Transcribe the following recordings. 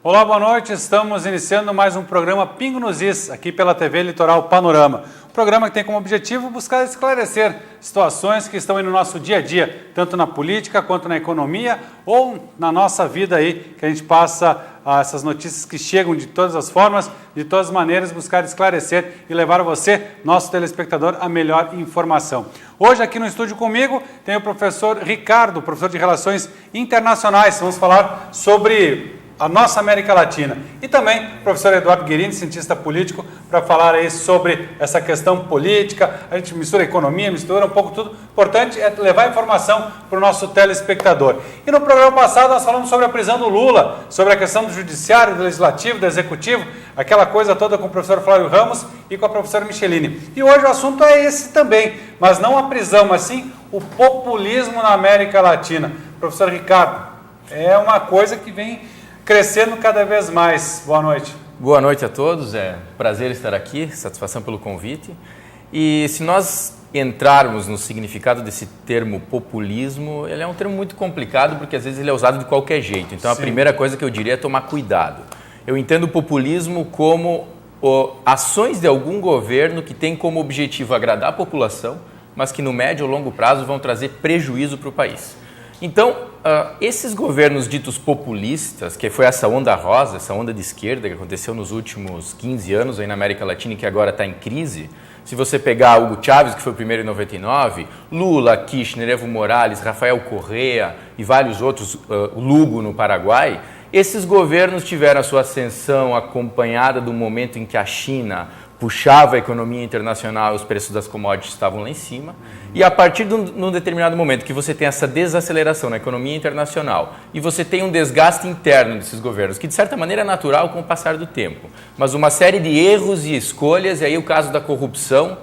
Olá, boa noite. Estamos iniciando mais um programa Pingo nos Is, aqui pela TV Litoral Panorama. Um programa que tem como objetivo buscar esclarecer situações que estão aí no nosso dia a dia, tanto na política quanto na economia ou na nossa vida aí, que a gente passa essas notícias que chegam de todas as formas, de todas as maneiras, buscar esclarecer e levar a você, nosso telespectador, a melhor informação. Hoje aqui no estúdio comigo tem o professor Ricardo, professor de Relações Internacionais. Vamos falar sobre a nossa América Latina. E também o professor Eduardo Guerini, cientista político, para falar aí sobre essa questão política. A gente mistura economia, mistura um pouco tudo. O importante é levar informação para o nosso telespectador. E no programa passado nós falamos sobre a prisão do Lula, sobre a questão do judiciário, do legislativo, do executivo, aquela coisa toda com o professor Flávio Ramos e com a professora Michelini. E hoje o assunto é esse também, mas não a prisão, mas sim o populismo na América Latina. Professor Ricardo, é uma coisa que vem crescendo cada vez mais. Boa noite. Boa noite a todos, é prazer estar aqui, satisfação pelo convite. E se nós entrarmos no significado desse termo populismo, ele é um termo muito complicado porque às vezes ele é usado de qualquer jeito. Então a primeira coisa que eu diria é tomar cuidado. Eu entendo o populismo como ações de algum governo que tem como objetivo agradar a população, mas que no médio ou longo prazo vão trazer prejuízo para o país. Então, esses governos ditos populistas, que foi essa onda rosa, essa onda de esquerda que aconteceu nos últimos 15 anos aí na América Latina e que agora está em crise, se você pegar Hugo Chávez, que foi o primeiro em 99, Lula, Kirchner, Evo Morales, Rafael Correa e vários outros, Lugo no Paraguai, esses governos tiveram a sua ascensão acompanhada do momento em que a China puxava a economia internacional, os preços das commodities estavam lá em cima, e a partir de um determinado momento que você tem essa desaceleração na economia internacional e você tem um desgaste interno desses governos, que de certa maneira é natural com o passar do tempo, mas uma série de erros e escolhas, e aí o caso da corrupção,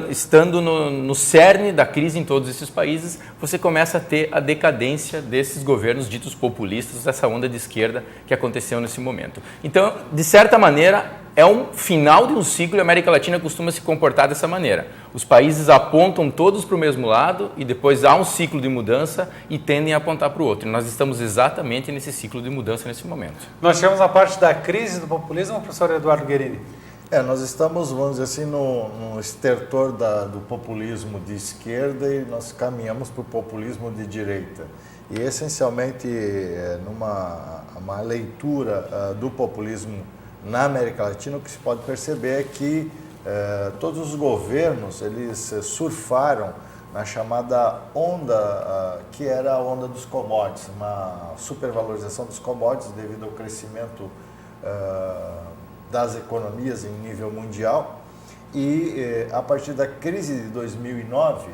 estando no cerne da crise em todos esses países, você começa a ter a decadência desses governos ditos populistas, dessa onda de esquerda que aconteceu nesse momento. Então, de certa maneira, é um final de um ciclo e a América Latina costuma se comportar dessa maneira. Os países apontam todos para o mesmo lado e depois há um ciclo de mudança e tendem a apontar para o outro. E nós estamos exatamente nesse ciclo de mudança nesse momento. Nós chegamos à parte da crise do populismo, professor Eduardo Guerini. Nós estamos, vamos dizer assim, no estertor do populismo de esquerda e nós caminhamos para o populismo de direita. E, essencialmente, numa leitura do populismo na América Latina, o que se pode perceber é que todos os governos, eles surfaram na chamada onda, que era a onda dos commodities, uma supervalorização dos commodities devido ao crescimento das economias em nível mundial e a partir da crise de 2009,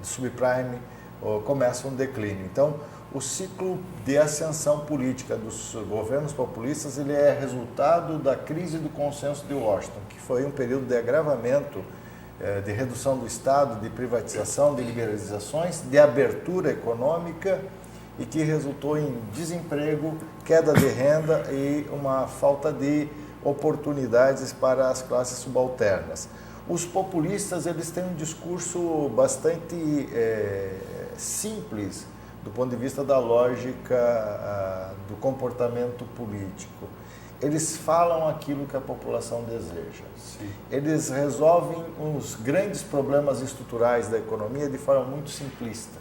de subprime, começa um declínio. Então, o ciclo de ascensão política dos governos populistas ele é resultado da crise do consenso de Washington, que foi um período de agravamento, de redução do Estado, de privatização, de liberalizações, de abertura econômica e que resultou em desemprego, queda de renda e uma falta de oportunidades para as classes subalternas. Os populistas eles têm um discurso bastante simples do ponto de vista da lógica do comportamento político. Eles falam aquilo que a população deseja. Sim. Eles resolvem os grandes problemas estruturais da economia de forma muito simplista.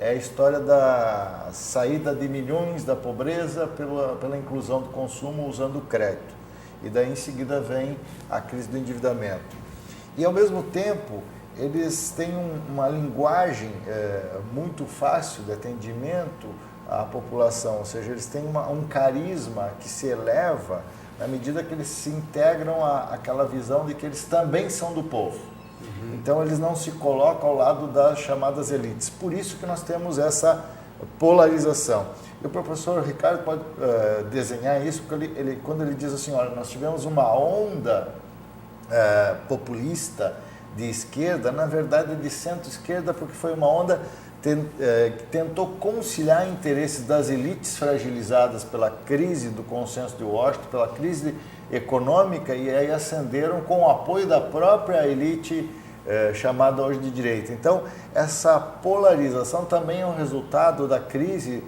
É a história da saída de milhões da pobreza pela inclusão do consumo usando o crédito. E daí em seguida vem a crise do endividamento. E ao mesmo tempo, eles têm uma linguagem muito fácil de atendimento à população, ou seja, eles têm um carisma que se eleva na medida que eles se integram àquela visão de que eles também são do povo. Então, eles não se colocam ao lado das chamadas elites. Por isso que nós temos essa polarização. E o professor Ricardo pode desenhar isso, porque quando ele diz assim, olha, nós tivemos uma onda populista de esquerda, na verdade de centro-esquerda, porque foi uma onda que tentou conciliar interesses das elites fragilizadas pela crise do consenso de Washington, pela crise econômica, e aí ascenderam com o apoio da própria elite chamada hoje de direita. Então, essa polarização também é um resultado da crise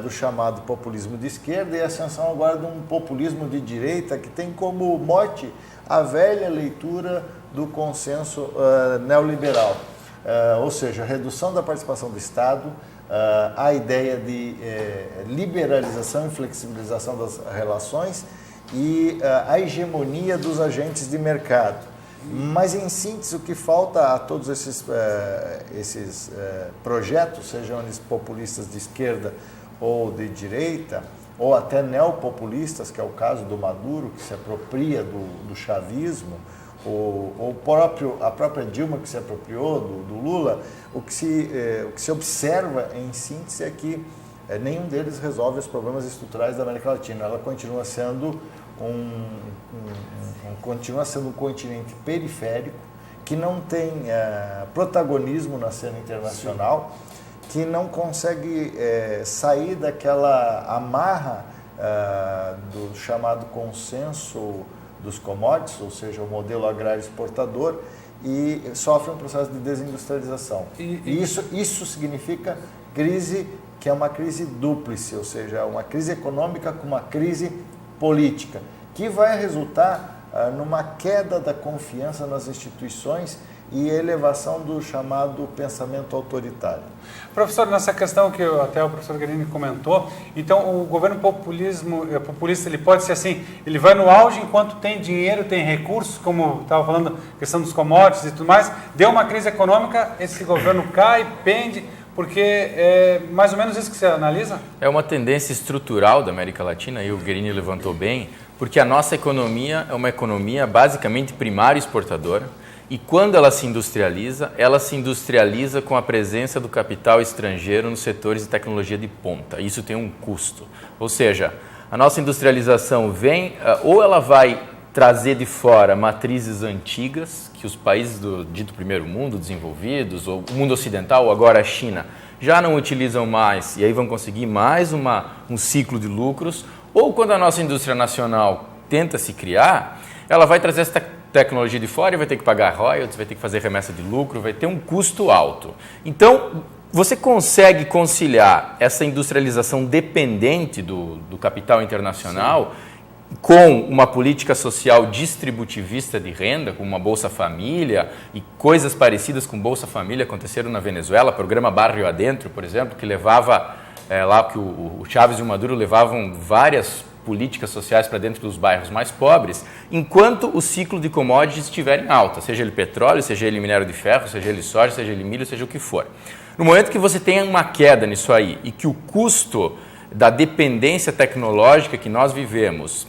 do chamado populismo de esquerda e a ascensão agora de um populismo de direita que tem como mote a velha leitura do consenso neoliberal, ou seja, a redução da participação do Estado, a ideia de liberalização e flexibilização das relações e a hegemonia dos agentes de mercado. Mas, em síntese, o que falta a todos esses projetos, sejam eles populistas de esquerda ou de direita, ou até neopopulistas, que é o caso do Maduro, que se apropria do chavismo, ou a própria Dilma, que se apropriou do Lula, o que se observa, em síntese, é que nenhum deles resolve os problemas estruturais da América Latina. Ela continua sendo um continente periférico, que não tem protagonismo na cena internacional, que não consegue sair daquela amarra do chamado consenso dos commodities, ou seja, o modelo agrário exportador, e sofre um processo de desindustrialização. E isso significa crise, que é uma crise dúplice, ou seja, uma crise econômica com uma crise política, que vai resultar numa queda da confiança nas instituições e elevação do chamado pensamento autoritário. Professor, nessa questão que até o professor Guerini comentou, então o governo populista, ele pode ser assim, ele vai no auge enquanto tem dinheiro, tem recursos, como estava falando, questão dos commodities e tudo mais, deu uma crise econômica, esse governo cai, pende, porque é mais ou menos isso que você analisa? É uma tendência estrutural da América Latina, e o Guerini levantou bem, porque a nossa economia é uma economia basicamente primária exportadora, e quando ela se industrializa com a presença do capital estrangeiro nos setores de tecnologia de ponta. Isso tem um custo. Ou seja, a nossa industrialização vem, ou ela vai trazer de fora matrizes antigas, que os países do dito primeiro mundo, desenvolvidos, ou o mundo ocidental, ou agora a China, já não utilizam mais, e aí vão conseguir mais um ciclo de lucros, ou quando a nossa indústria nacional tenta se criar, ela vai trazer essa tecnologia de fora e vai ter que pagar royalties, vai ter que fazer remessa de lucro, vai ter um custo alto. Então, você consegue conciliar essa industrialização dependente do capital internacional, sim, com uma política social distributivista de renda, com uma Bolsa Família e coisas parecidas com Bolsa Família aconteceram na Venezuela, programa Barrio Adentro, por exemplo, que levava lá que o Chávez e o Maduro levavam várias políticas sociais para dentro dos bairros mais pobres, enquanto o ciclo de commodities estiver em alta, seja ele petróleo, seja ele minério de ferro, seja ele soja, seja ele milho, seja o que for. No momento que você tem uma queda nisso aí e que o custo da dependência tecnológica que nós vivemos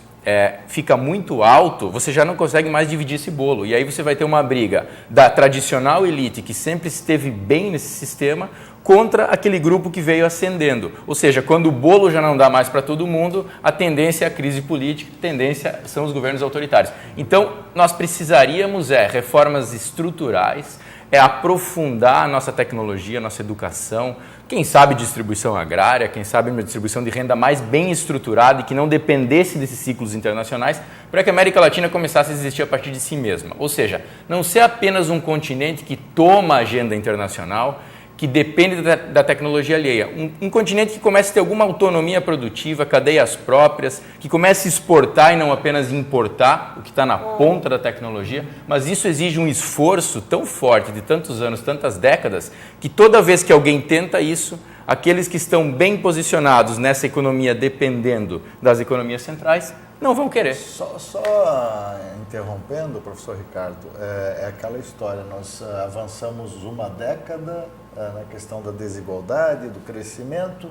fica muito alto, você já não consegue mais dividir esse bolo. E aí você vai ter uma briga da tradicional elite, que sempre esteve bem nesse sistema, contra aquele grupo que veio ascendendo. Ou seja, quando o bolo já não dá mais para todo mundo, a tendência é a crise política, a tendência são os governos autoritários. Então, nós precisaríamos reformas estruturais, aprofundar a nossa tecnologia, a nossa educação, quem sabe distribuição agrária, quem sabe uma distribuição de renda mais bem estruturada e que não dependesse desses ciclos internacionais, para que a América Latina começasse a existir a partir de si mesma. Ou seja, não ser apenas um continente que toma a agenda internacional, que depende da tecnologia alheia. Um continente que comece a ter alguma autonomia produtiva, cadeias próprias, que comece a exportar e não apenas importar o que está na ponta da tecnologia, mas isso exige um esforço tão forte de tantos anos, tantas décadas, que toda vez que alguém tenta isso, aqueles que estão bem posicionados nessa economia dependendo das economias centrais, não vão querer. Só interrompendo, professor Ricardo, é aquela história, nós avançamos uma década na questão da desigualdade, do crescimento,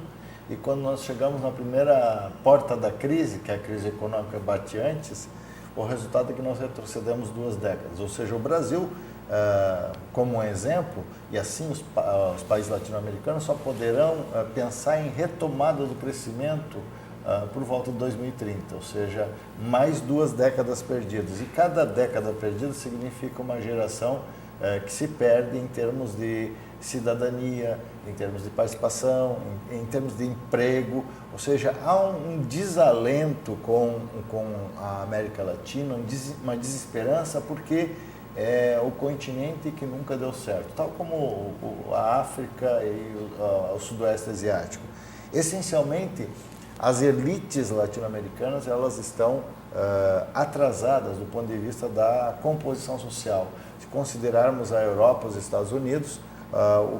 e quando nós chegamos na primeira porta da crise, que é a crise econômica bate antes, o resultado é que nós retrocedemos 2 décadas, ou seja, o Brasil, como um exemplo, e assim os países latino-americanos só poderão pensar em retomada do crescimento por volta de 2030, ou seja, mais 2 décadas perdidas. E cada década perdida significa uma geração que se perde em termos de cidadania, em termos de participação, em termos de emprego, ou seja, há um desalento com a América Latina, uma desesperança, porque é o continente que nunca deu certo, tal como a África e o Sudoeste Asiático. Essencialmente, as elites latino-americanas elas estão atrasadas do ponto de vista da composição social. Se considerarmos a Europa, os Estados Unidos,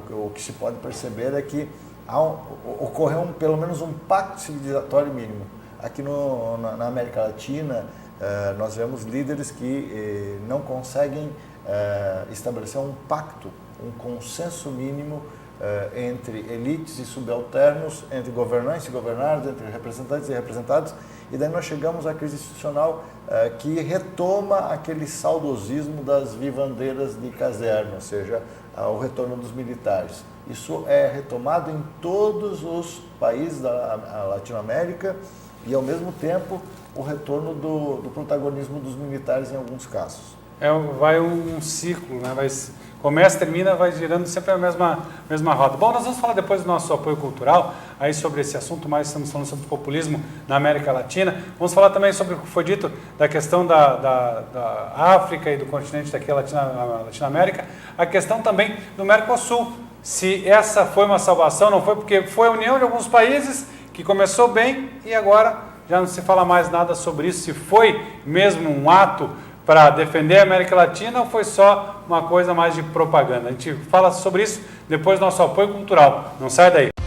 o que se pode perceber é que ocorreu pelo menos um pacto civilizatório mínimo. Aqui na América Latina, nós vemos líderes que não conseguem estabelecer um pacto, um consenso mínimo entre elites e subalternos, entre governantes e governados, entre representantes e representados, e daí nós chegamos à crise institucional que retoma aquele saudosismo das vivandeiras de caserna, ou seja, o retorno dos militares. Isso é retomado em todos os países da Latinoamérica e, ao mesmo tempo, o retorno do protagonismo dos militares em alguns casos. Vai um ciclo, né? Começa, termina, vai girando sempre a mesma roda. Bom, nós vamos falar depois do nosso apoio cultural, aí sobre esse assunto, mais estamos falando sobre populismo na América Latina. Vamos falar também sobre o que foi dito da questão da África e do continente daqui, a Latinoamérica, a questão também do Mercosul. Se essa foi uma salvação, não foi, porque foi a união de alguns países que começou bem e agora já não se fala mais nada sobre isso, se foi mesmo um ato para defender a América Latina ou foi só uma coisa mais de propaganda. A gente fala sobre isso depois do nosso apoio cultural. Não sai daí.